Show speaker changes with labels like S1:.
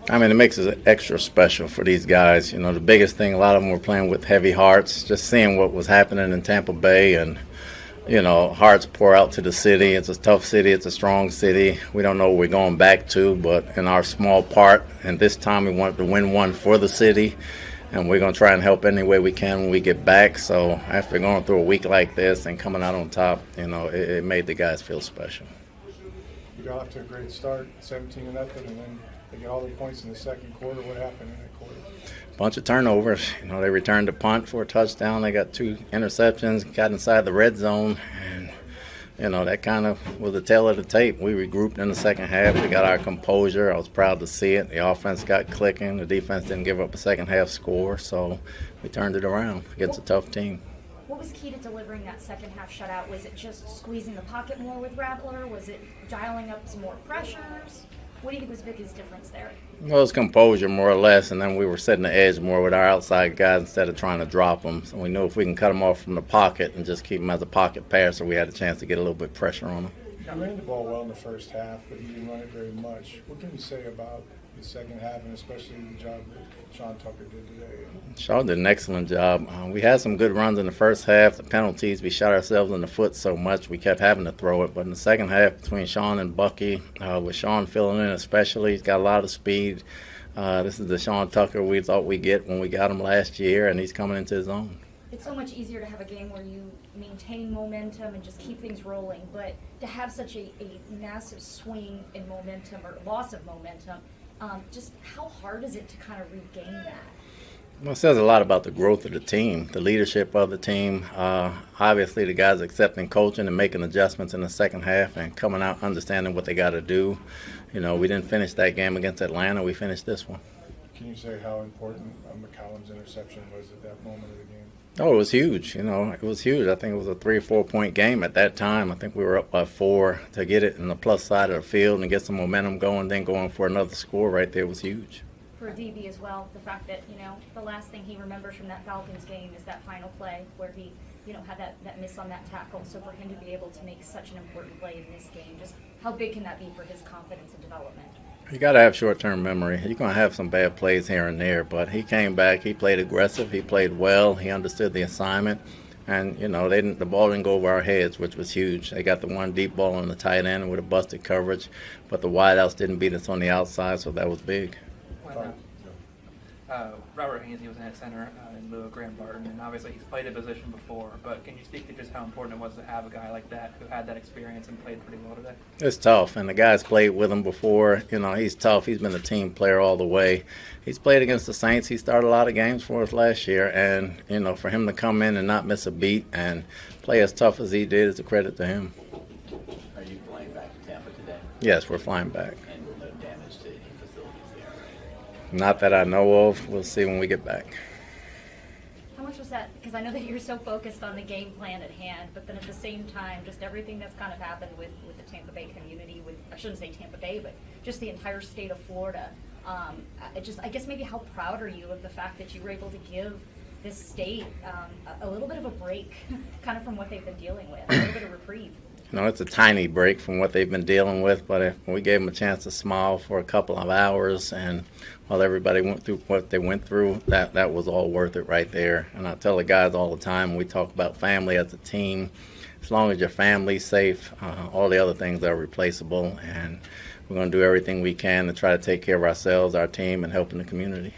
S1: I mean, it makes it extra special for these guys. You know, the biggest thing, a lot of them were playing with heavy hearts, just seeing what was happening in Tampa Bay, and you know, hearts pour out to the city. It's a tough city. It's a strong city. We don't know what we're going back to, but in our small part, and this time we wanted to win one for the city, and we're going to try and help any way we can when we get back. So after going through a week like this and coming out on top, you know, it made the guys feel special.
S2: You got off to a great start, 17-0, and then they get all the points in the second quarter. What happened in that quarter?
S1: Bunch of turnovers. You know, they returned a punt for a touchdown. They got 2 interceptions, got inside the red zone, and you know, that kind of was the tail of the tape. We regrouped in the second half. We got our composure. I was proud to see it. The offense got clicking. The defense didn't give up a second half score, so we turned it around against a tough team.
S3: What was key to delivering that second half shutout? Was it just squeezing the pocket more with Rattler? Was it dialing up some more pressures? What do you think was the biggest difference there?
S1: Well, it was composure more or less, and then we were setting the edge more with our outside guys instead of trying to drop them. So we knew if we can cut them off from the pocket and just keep them as a pocket passer, we had a chance to get a little bit of pressure on them.
S2: You ran the ball well in the first half, but you didn't run it very much. What can you say about the second half, and especially the job that Sean Tucker did today?
S1: Sean did an excellent job. We had some good runs in the first half. The penalties, we shot ourselves in the foot so much we kept having to throw it. But in the second half, between Sean and Bucky, with Sean filling in especially, he's got a lot of speed. This is the Sean Tucker we thought we'd get when we got him last year, and he's coming into his own.
S3: It's so much easier to have a game where you maintain momentum and just keep things rolling, but to have such a massive swing in momentum or loss of momentum, just how hard is it to kind of regain that?
S1: Well, it says a lot about the growth of the team, the leadership of the team. Obviously, the guys accepting coaching and making adjustments in the second half and coming out understanding what they got to do. You know, we didn't finish that game against Atlanta. We finished this one.
S2: Can you say how important McCollum's interception was at that moment of the game?
S1: Oh, it was huge. You know, it was huge. I think it was a 3 or 4 point game at that time. I think we were up by 4. To get it in the plus side of the field and get some momentum going, then going for another score right there was huge.
S3: For DB as well, the fact that, you know, the last thing he remembers from that Falcons game is that final play where he, you know, had that miss on that tackle. So for him to be able to make such an important play in this game, just how big can that be for his confidence and development?
S1: You got to have short-term memory. You're going to have some bad plays here and there, but he came back. He played aggressive. He played well. He understood the assignment. And, you know, the ball didn't go over our heads, which was huge. They got the one deep ball on the tight end with a busted coverage, but the wideouts didn't beat us on the outside, so that was big.
S4: Robert Hainsey was in at center in lieu of Graham Barton, and obviously he's played a position before, but can you speak to just how important it was to have a guy like that who had that experience and played pretty well today?
S1: It's tough, and the guy's played with him before. You know, he's tough. He's been a team player all the way. He's played against the Saints. He started a lot of games for us last year, and, you know, for him to come in and not miss a beat and play as tough as he did is a credit to him.
S5: Are you flying back to Tampa today?
S1: Yes, we're flying back.
S5: And no damage to any facilities there, right?
S1: Not that I know of. We'll see when we get back.
S3: How much was that? Because I know that you're so focused on the game plan at hand, but then at the same time, just everything that's kind of happened with the Tampa Bay community, I shouldn't say Tampa Bay, but just the entire state of Florida. I guess maybe how proud are you of the fact that you were able to give this state a little bit of a break, kind of from what they've been dealing with, a little bit of reprieve?
S1: You know, it's a tiny break from what they've been dealing with, but if we gave them a chance to smile for a couple of hours, and while everybody went through what they went through, that was all worth it right there. And I tell the guys all the time when we talk about family as a team, as long as your family's safe, all the other things are replaceable, and we're going to do everything we can to try to take care of ourselves, our team, and helping the community.